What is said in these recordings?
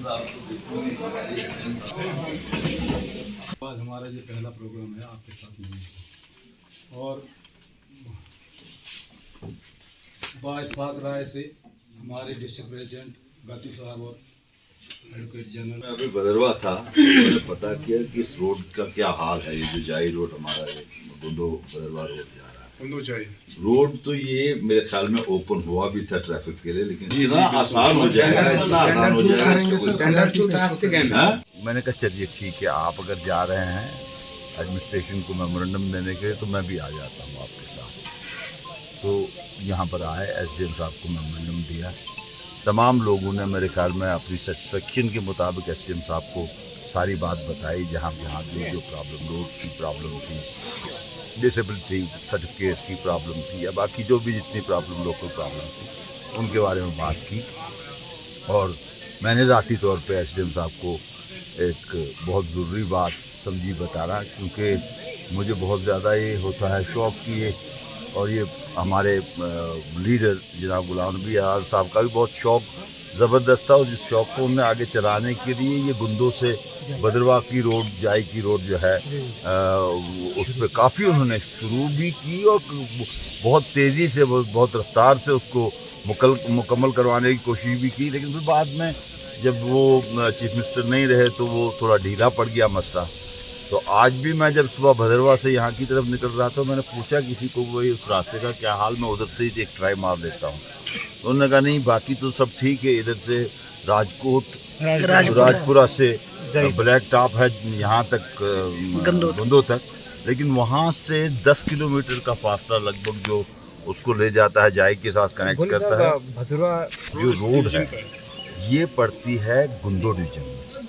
آج ہمارا یہ پہلا پروگرام ہے آپ کے ساتھ ملنے کا، اور با اتفاق رائے سے ہمارے ڈسٹرکٹ پریزیڈنٹ گاتو صاحب اور ایڈوکیٹ جنرل میں ابھی بدروا تھا، میں نے پتا کیا کہ اس روڈ کا کیا حال ہے۔ یہ جو جائی روڈ ہمارا گندو بدروا روڈ جا رہا ہے، روڈ تو یہ میرے خیال میں اوپن ہوا بھی تھا ٹریفک کے لیے، لیکن اتنا آسان ہو جائے گا، اتنا آسان ہو جائے گا۔ میں نے کہا چلیے ٹھیک ہے، آپ اگر جا رہے ہیں ایڈمنسٹریشن کو میمورنڈم دینے کے، تو میں بھی آ جاتا ہوں آپ کے ساتھ۔ تو یہاں پر آئے، ایس ڈی ایم صاحب کو میمورنڈم دیا، تمام لوگوں نے میرے خیال میں اپنی سیٹسفیکشن کے مطابق ایس ڈی ایم صاحب کو ساری بات بتائی، جہاں جو پرابلم، روڈ کی پرابلم تھی، ڈسیبلٹی سرٹیفکیٹ کی پرابلم تھی، یا باقی جو بھی جتنی پرابلم، لوکل پرابلم تھی، ان کے بارے میں بات کی۔ اور میں نے ذاتی طور پہ ایس ڈی ایم صاحب کو ایک بہت ضروری بات سمجھی بتا رہا، کیونکہ مجھے بہت زیادہ یہ ہوتا ہے شوق کی، اور یہ ہمارے لیڈر جناب غلام نبی آزاد صاحب کا بھی بہت شوق زبردست تھا، اور جس شوق کو انہوں نے آگے چلانے کے لیے یہ گندو سے بدروا کی روڈ، جائی کی روڈ جو ہے، اس پہ کافی انہوں نے شروع بھی کی، اور بہت تیزی سے، بہت رفتار سے اس کو مکمل کروانے کی کوشش بھی کی، لیکن پھر بعد میں جب وہ چیف منسٹر نہیں رہے تو وہ تھوڑا ڈھیلا پڑ گیا مسئلہ۔ تو آج بھی میں جب صبح بھدروا سے یہاں کی طرف نکل رہا تھا، میں نے پوچھا کسی کو وہی اس راستے کا کیا حال، میں ادھر سے ہی ایک ٹرائی مار دیتا ہوں، تو انہوں نے کہا نہیں باقی تو سب ٹھیک ہے، ادھر سے راجپورہ سے بلیک ٹاپ ہے یہاں تک گندو تک، لیکن وہاں سے 10 کلومیٹر کا فاصلہ لگ بھگ جو اس کو لے جاتا ہے، جائی کے ساتھ کنیکٹ کرتا ہے۔ جو روڈ ہے یہ پڑتی ہے گندو ڈویژن میں،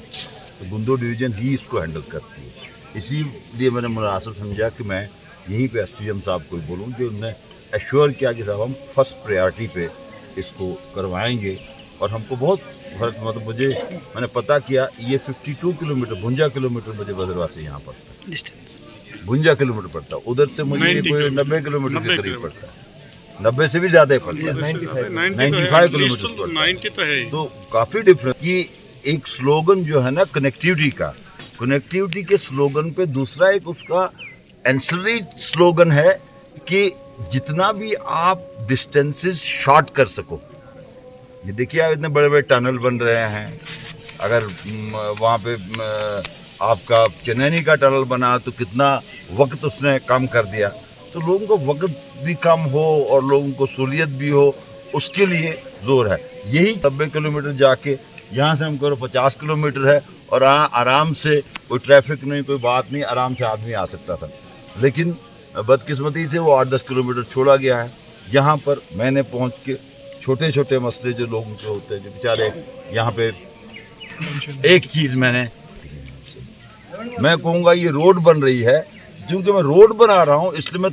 تو گندو ڈویژن ہی اس کو ہینڈل کرتی ہے، اسی لیے میں نے مناسب سمجھا کہ میں یہیں پہ ایس ڈی ایم صاحب کو بولوں کہ انہوں نے ایشور کیا کہ صاحب ہم فرسٹ پریارٹی پہ اس کو کروائیں گے، اور ہم کو بہت فرق، مطلب میں نے پتہ کیا یہ 52 کلومیٹر 52 کلومیٹر مجھے بدروا سے یہاں پڑتا ہے، 52 کلومیٹر پڑتا ہے، ادھر سے مجھے کوئی 90 کلومیٹر کے قریب پڑتا ہے، 90 سے بھی زیادہ پڑتا ہے، 95 کلومیٹر پڑتا ہے، تو کافی ڈفرنس۔ یہ ایک سلوگن جو ہے نا کنیکٹیوٹی کا، کنیکٹیوٹی کے سلوگن پہ دوسرا ایک اس کا اینسری سلوگن ہے کہ جتنا بھی آپ ڈسٹینسز شارٹ کر سکو۔ یہ دیکھیے آپ اتنے بڑے بڑے ٹنل بن رہے ہیں، اگر وہاں پہ آپ کا چنینی کا ٹنل بنا تو کتنا وقت اس نے کم کر دیا، تو لوگوں کو وقت بھی کم ہو اور لوگوں کو سہولیت بھی ہو، اس کے لیے زور ہے۔ یہی 90 کلومیٹر جا کے یہاں سے ہم کو 50 کلومیٹر ہے، اور آرام سے کوئی ٹریفک نہیں، کوئی بات نہیں، آرام سے آدمی آ سکتا تھا، لیکن بدقسمتی سے وہ 8-10 کلومیٹر چھوڑا گیا ہے۔ یہاں پر میں نے پہنچ کے چھوٹے چھوٹے مسئلے جو لوگوں کے ہوتے ہیں، جو بیچارے یہاں پہ، ایک چیز میں کہوں گا یہ روڈ بن رہی ہے، کیونکہ میں روڈ بنا رہا ہوں اس لیے میں